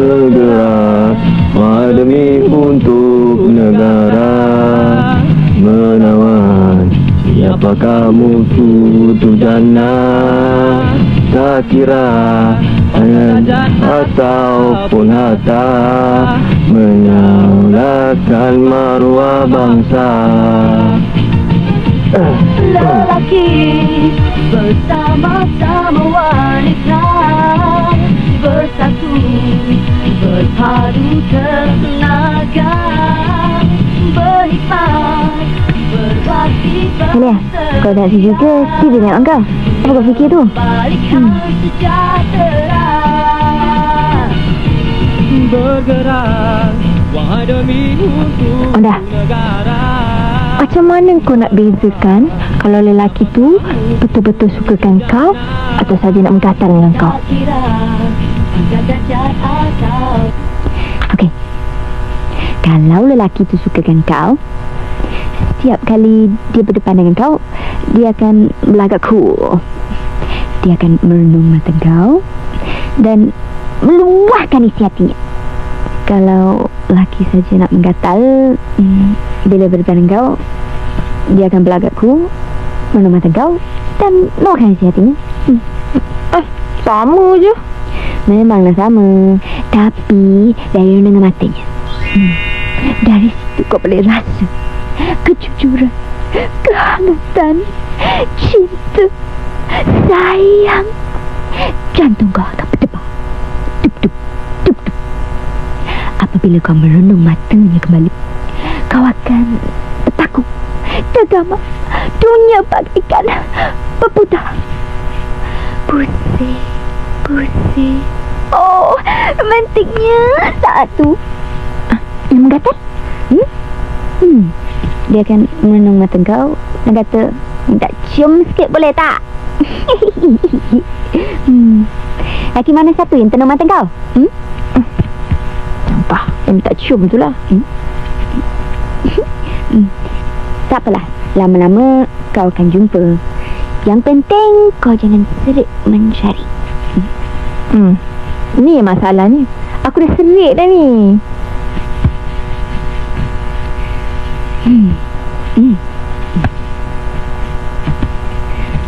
bergerak demi untuk negara, menawan siapa kamu tutup jannah. Tak kira tangan ataupun harta, menyalakan maruah bangsa. Lelaki bersama-sama wanita, bersatu berpadu tenaga, berhikmat berbakti Alia, kau dah si juga, dia tengok kau. Apa kau fikir tu? Bergerak wahai demi untuk negara. Macam mana kau nak bezakan kalau lelaki tu betul-betul sukakan kau atau saja nak menggatal dengan kau? Okey. Kalau lelaki tu sukakan kau, setiap kali dia berdepan dengan kau, dia akan berlagak cool. Dia akan merenung mata kau dan meluahkan isi hatinya. Kalau lelaki saja nak menggatal, bila berdepan dengan kau, dia akan berlagak cool, merenung mata kau dan meluahkan isi hatinya. Sama je. Memanglah sama, tapi dari renungan matanya. Dari situ kau boleh rasa kejujuran, kehangatan, cinta, sayang. Jantung kau akan berdebar, dup-dup, dup-dup. Apabila kau merenung matanya kembali, kau akan bertakut, tergamam. Dunia bagaikan berputar, pusing, pusing. Oh, romantiknya saat tu. Yang menggatal? Dia akan merenung mata kau dan kata, minta cium sikit boleh tak? Laki mana satu yang tenung mata kau? Nampak, yang minta cium tu lah. Tak apalah, lama-lama kau akan jumpa. Yang penting kau jangan serik mencari. Ni masalahnya. Aku dah serik dah ni.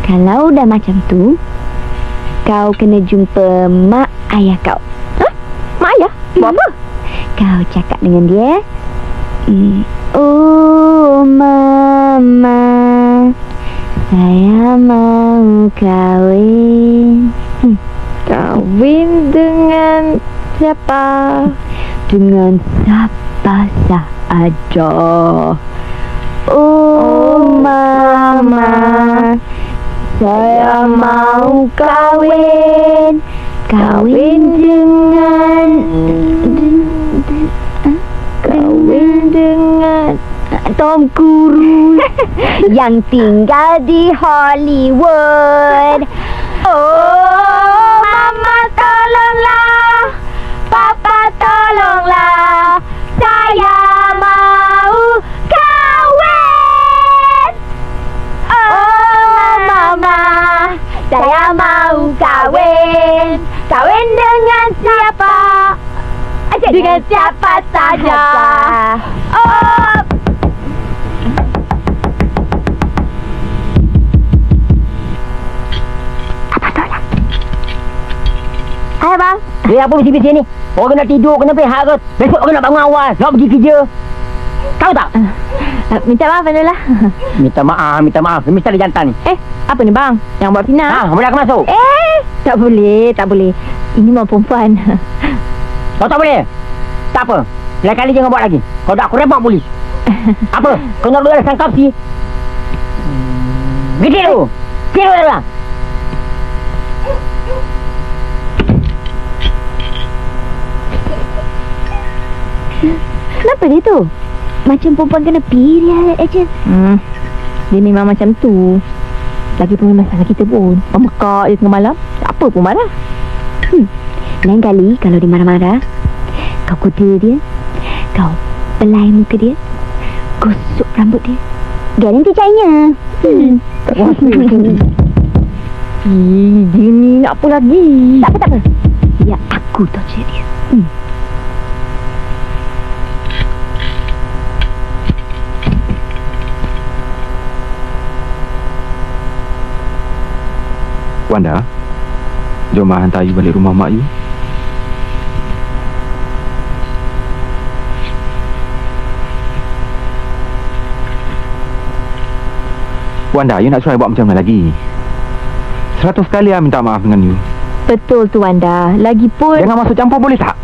Kalau dah macam tu, kau kena jumpa mak ayah kau. Mak ayah? Buat apa? Kau cakap dengan dia, oh mama, saya mau kahwin. Kahwin dengan siapa? Dengan siapa sahaja. Oh mama, saya mau kahwin. Kahwin dengan Tom Cruise yang tinggal di Hollywood. Oh mama, tolonglah, papa tolonglah, saya mau kahwin. Oh mama, saya mau kahwin. Kahwin dengan siapa? Dengan siapa saja. Oh. Apa tolak? Hai bang. Dia apa bisik-bisik ni? Orang nak tidur, kena pihak ke? Besok orang nak bangun awal, nak pergi kerja. Tahu tak? Minta maaf adalah. Minta maaf. Mesti ada jantan ni. Apa ni bang? Yang buat fitnah? Boleh aku masuk? Tak boleh. Ini mau perempuan. Kau tak boleh? Tak apa. Lain kali jangan buat lagi. Kau dah aku rempak polis. Apa? Kau nak duduk sangkap si? Pergi dulu. Lah. Kenapa dia tu? Macam perempuan kena period aja. Dia memang macam tu. Lagi pun masalah kita pun memekak je tengah malam. Apa pun marah. Lain kali kalau dia marah-marah, kau kuda dia, kau belai muka dia, gosok rambut dia, garanti cairnya. Tak kuasa. Dia ni nak apa lagi? Tak apa. Biar aku torture dia. Wanda, jom Ma hantar you balik rumah mak you. Wanda, you nak suruh I buat macam mana lagi? 100 kali I minta maaf dengan you. Betul tu Wanda. Lagipun Jangan masuk campur boleh tak?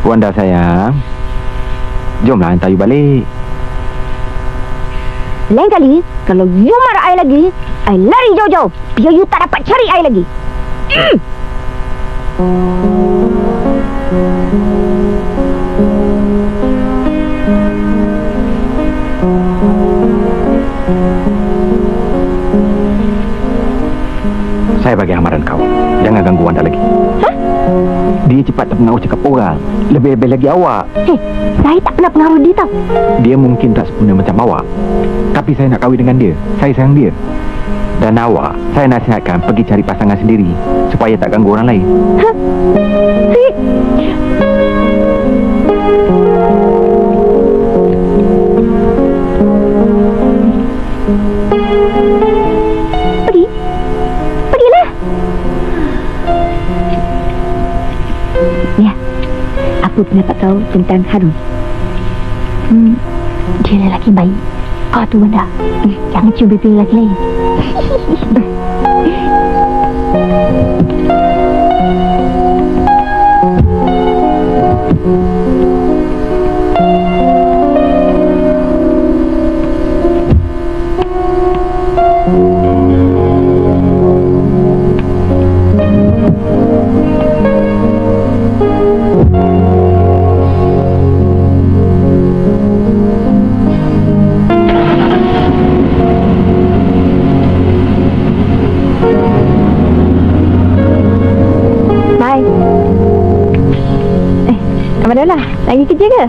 Wanda sayang, jomlah hantar you balik. Lain kali, kalau you marah I lagi, I lari jauh-jauh. Biar you tak dapat cari I lagi. Saya bagi amaran kau, jangan ganggu Wanda lagi. Hah? Dia cepat terpengaruh cakap orang. Lebih-lebih lagi awak. Hei, saya tak pernah pengaruh dia tau. Dia mungkin tak sempurna macam awak, tapi saya nak kahwin dengan dia. Saya sayang dia. Dan awak, saya nasihatkan pergi cari pasangan sendiri supaya tak ganggu orang lain. Hah? Hei. Pergi. Pergilah. Ya. Apa pendapat kau tentang Harun? Dia lelaki baik. Kau tu Wanda. Jangan cium pipi lelaki lain. Abang dah lagi kerja ke?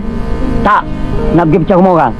Tak, nak pergi pecah rumah orang.